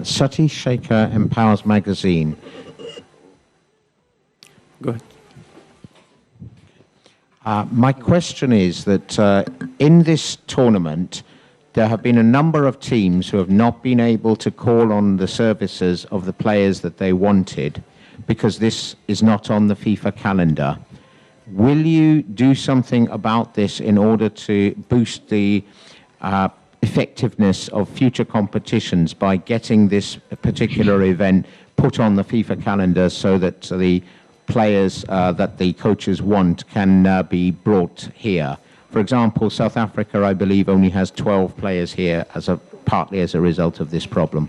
Sati Shaker Empowers Magazine. Go ahead. My question is that in this tournament, there have been a number of teams who have not been able to call on the services of the players that they wanted because this is not on the FIFA calendar. Will you do something about this in order to boost the effectiveness of future competitions by getting this particular event put on the FIFA calendar so that the players that the coaches want can be brought here? For example, South Africa, I believe, only has 12 players here partly as a result of this problem.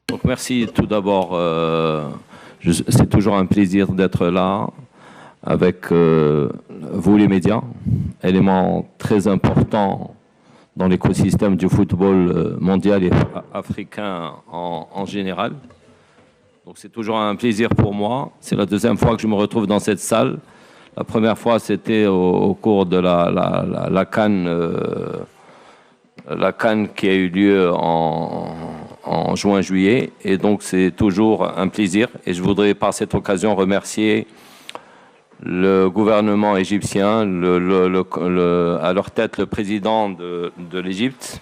Donc merci tout d'abord, c'est toujours un plaisir d'être là avec vous les médias, élément très important dans l'écosystème du football mondial et africain en général. Donc c'est toujours un plaisir pour moi, c'est la deuxième fois que je me retrouve dans cette salle. La première fois c'était au cours de la CAN qui a eu lieu en juin-juillet, et donc c'est toujours un plaisir. Et je voudrais par cette occasion remercier le gouvernement égyptien, à leur tête le président de l'Égypte,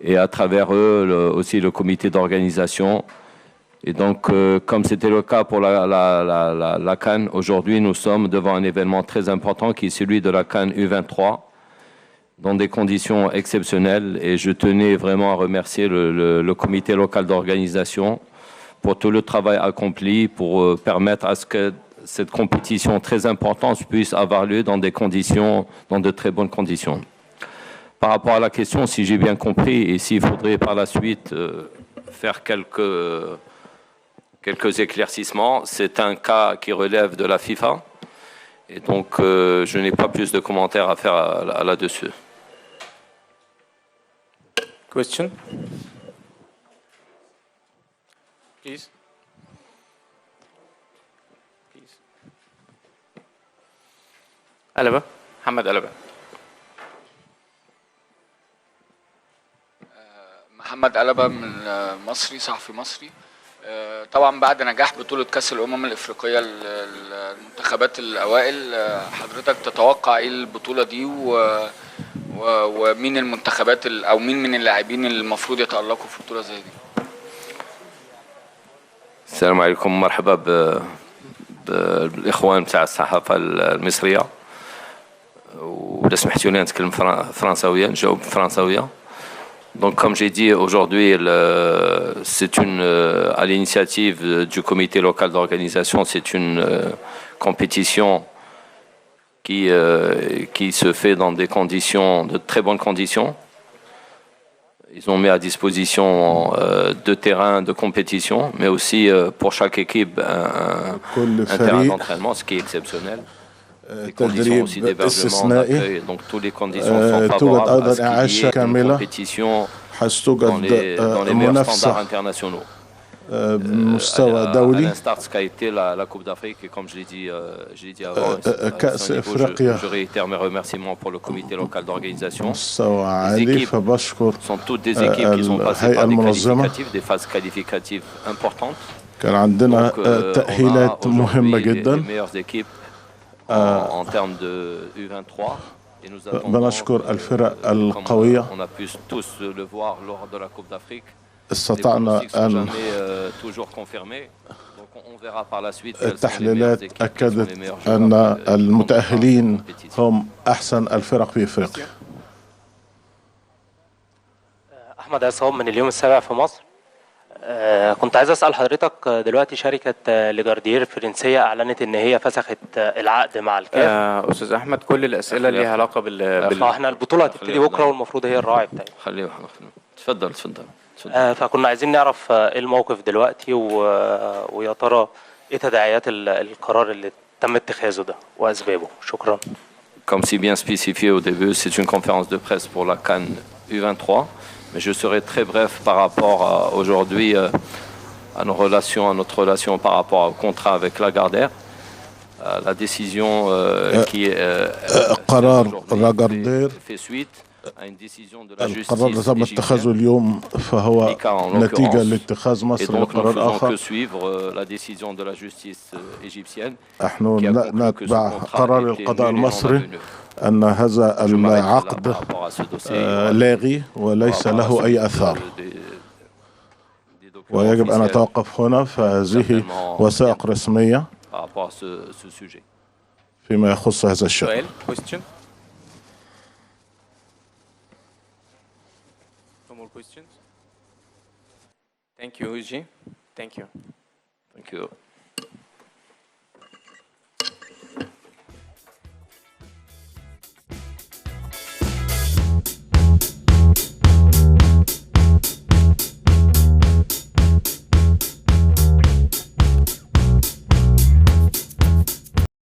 et à travers eux aussi le comité d'organisation. Et donc, comme c'était le cas pour la CAN, aujourd'hui nous sommes devant un événement très important qui est celui de la CAN U23, dans des conditions exceptionnelles, et je tenais vraiment à remercier le comité local d'organisation pour tout le travail accompli pour permettre à ce que cette compétition très importante puisse avoir lieu dans de très bonnes conditions. Par rapport à la question, si j'ai bien compris, et s'il faudrait par la suite faire quelques éclaircissements, c'est un cas qui relève de la FIFA, et donc je n'ai pas plus de commentaires à faire là-dessus. Question? Please. علبة محمد علبة. محمد علبة من مصري، صحفي مصري. طبعا بعد نجاح بطولة كأس الأمم الإفريقية للمنتخبات الأوائل، حضرتك تتوقع إيه البطولة دي ومين المنتخبات أو مين من اللاعبين المفروض يتألقوا في بطولة زي دي؟ السلام عليكم، مرحبا بالإخوان بتاع الصحافة المصرية. ولا سمحتوا لي نتكلم فرنساوية، نجاوب فرنساوية. Donc, comme j'ai dit aujourd'hui, c'est à l'initiative du comité local d'organisation, c'est une compétition qui se fait dans de très bonnes conditions. Ils ont mis à disposition 2 terrains de compétition, mais aussi pour chaque équipe un terrain d'entraînement, ce qui est exceptionnel. Les conditions aussi d'hébergement, d'accueil, donc toutes les conditions sont favorables à ce qu'il y ait une compétition dans les meilleurs standards internationaux. À l'instar de ce qu'a été la Coupe d'Afrique, et comme je l'ai dit avant, je réitère mes remerciements pour le comité local d'organisation. Les équipes sont toutes des équipes qui sont passées par des phases qualificatives importantes. Donc, on a aujourd'hui les meilleures équipes en termes de U23, et nous attendons, on a pu tous le voir lors de la Coupe d'Afrique. Les pronostics sont jamais toujours confirmés, donc on verra par la suite quelles sont les meilleures équipes, quels sont les meilleurs joueurs. المتأهلين هم أحسن الفرق في إفريقيا. أحمد عصام من اليوم السابع في مصر. كنت عايز أسأل حضرتك دلوقتي شركة لجاردير الفرنسية أعلنت إن هي فسخت العقد مع الكاف. أستاذ أحمد كل الأسئلة ليها علاقة فإحنا البطولة هتبتدي بكرة والمفروض هي الراعي بتاعي. خليه تفضل. فكنا عايزين نعرف إيه الموقف دلوقتي ويا ترى إيه تداعيات القرار اللي تم اتخاذه ده وأسبابه؟ شكرا. Comme si bien spécifié au début, c'est une conférence de presse pour la CAN U23, mais je serai très bref par rapport à aujourd'hui à notre relation par rapport au contrat avec Lagardère. La décision qui قرار aujourd'hui لاغاردير fait suite à une décision de la القرار اللي justice تم اتخاذه égyptienne, اليوم فهو Mika en نتيجة l'occurrence. لاتخاذ Et مصر donc nous ne لقرار faisons que آخر. suivre la décision de la justice égyptienne نحن qui a conclu que ce نتبع contrat قرار était القضاء nul et non المصري avenu. أن هذا Je m'arrêterai là العقد par rapport à ce dossier. Il y aura لاغي وليس par la له suite أي أثار. des documents ويجب أن officiels نتوقف هنا، فهذه وثائق رسمية par rapport à ce sujet. فيما يخص هذا الشأن. سؤال question. No more questions. Thank you, Uji. Thank you. Thank you.